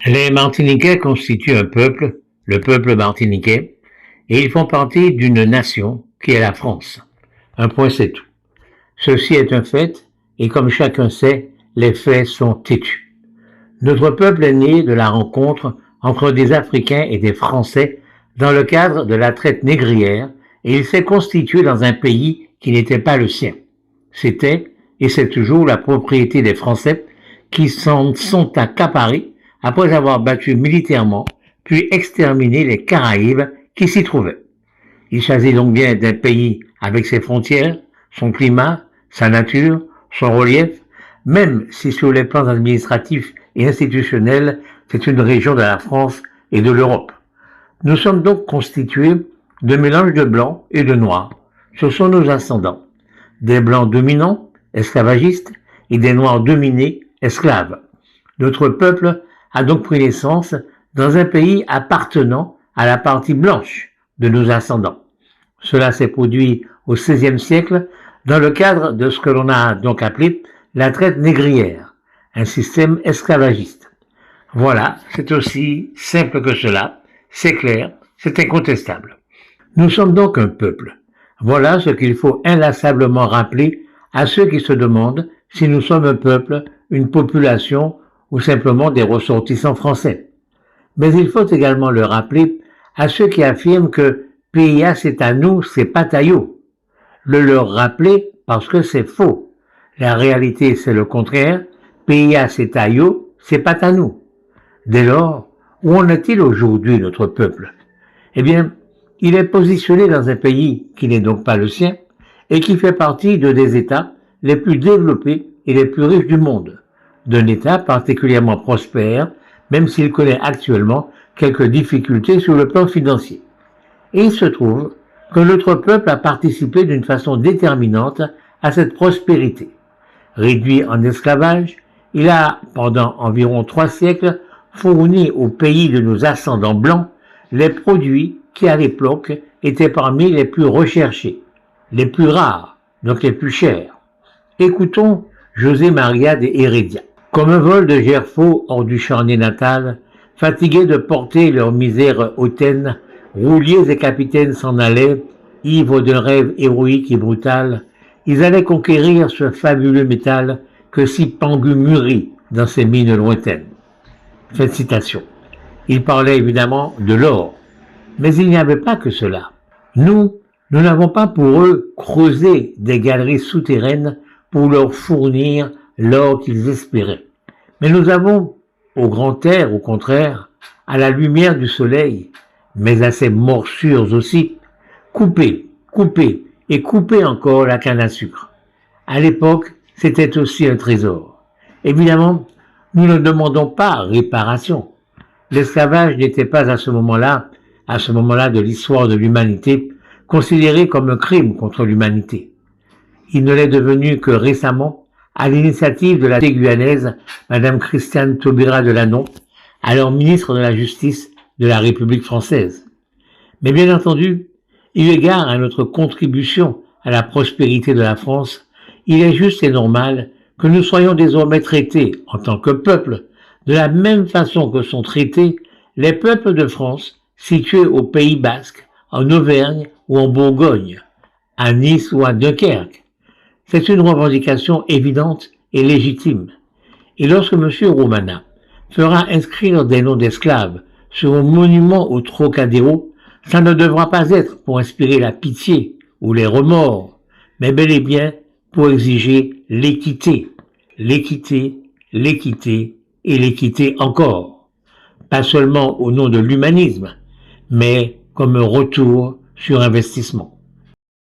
Les Martiniquais constituent un peuple, le peuple martiniquais, et ils font partie d'une nation qui est la France. Un point c'est tout. Ceci est un fait, et comme chacun sait, les faits sont têtus. Notre peuple est né de la rencontre entre des Africains et des Français dans le cadre de la traite négrière, et il s'est constitué dans un pays qui n'était pas le sien. C'était, et c'est toujours, la propriété des Français qui s'en sont accaparés après avoir battu militairement, puis exterminé les Caraïbes qui s'y trouvaient. Il s'agit donc bien d'un pays avec ses frontières, son climat, sa nature, son relief, même si sur les plans administratifs et institutionnels, c'est une région de la France et de l'Europe. Nous sommes donc constitués de mélanges de blancs et de noirs. Ce sont nos ascendants. Des blancs dominants, esclavagistes, et des noirs dominés, esclaves. Notre peuple a donc pris naissance dans un pays appartenant à la partie blanche de nos ascendants. Cela s'est produit au XVIe siècle dans le cadre de ce que l'on a donc appelé la traite négrière, un système esclavagiste. Voilà, c'est aussi simple que cela, c'est clair, c'est incontestable. Nous sommes donc un peuple. Voilà ce qu'il faut inlassablement rappeler à ceux qui se demandent si nous sommes un peuple, une population ou simplement des ressortissants français. Mais il faut également le rappeler à ceux qui affirment que PIA c'est à nous, c'est pas taillot. Le leur rappeler parce que c'est faux. La réalité c'est le contraire. PIA c'est taillot, c'est pas à nous. Dès lors, où en est-il aujourd'hui notre peuple? Eh bien, il est positionné dans un pays qui n'est donc pas le sien et qui fait partie de des États les plus développés et les plus riches du monde, d'un État particulièrement prospère, même s'il connaît actuellement quelques difficultés sur le plan financier. Et il se trouve que notre peuple a participé d'une façon déterminante à cette prospérité. Réduit en esclavage, il a, pendant environ 3 siècles, fourni au pays de nos ascendants blancs les produits qui, à l'époque, étaient parmi les plus recherchés, les plus rares, donc les plus chers. Écoutons José Maria de Heredia. Comme un vol de gerfaux hors du charnier natal, fatigués de porter leur misère hautaine, rouliers et capitaines s'en allaient, ivres d'un rêve héroïque et brutal, ils allaient conquérir ce fabuleux métal que si Pangu mûrit dans ses mines lointaines. Cette citation. Il parlait évidemment de l'or, mais il n'y avait pas que cela. Nous n'avons pas pour eux creusé des galeries souterraines pour leur fournir l'or qu'ils espéraient. Mais nous avons, au grand air, au contraire, à la lumière du soleil, mais à ses morsures aussi, coupé et coupé encore la canne à sucre. À l'époque, c'était aussi un trésor. Évidemment, nous ne demandons pas réparation. L'esclavage n'était pas à ce moment-là de l'histoire de l'humanité, considéré comme un crime contre l'humanité. Il ne l'est devenu que récemment, à l'initiative de la guyanaise, Madame Christiane Taubira de Lannon, alors ministre de la Justice de la République française. Mais bien entendu, eu égard à notre contribution à la prospérité de la France, il est juste et normal que nous soyons désormais traités, en tant que peuple, de la même façon que sont traités les peuples de France situés au Pays Basque, en Auvergne ou en Bourgogne, à Nice ou à Dunkerque. C'est une revendication évidente et légitime. Et lorsque M. Romana fera inscrire des noms d'esclaves sur un monument au Trocadéro, ça ne devra pas être pour inspirer la pitié ou les remords, mais bel et bien pour exiger l'équité. L'équité, l'équité et l'équité encore. Pas seulement au nom de l'humanisme, mais comme un retour sur investissement.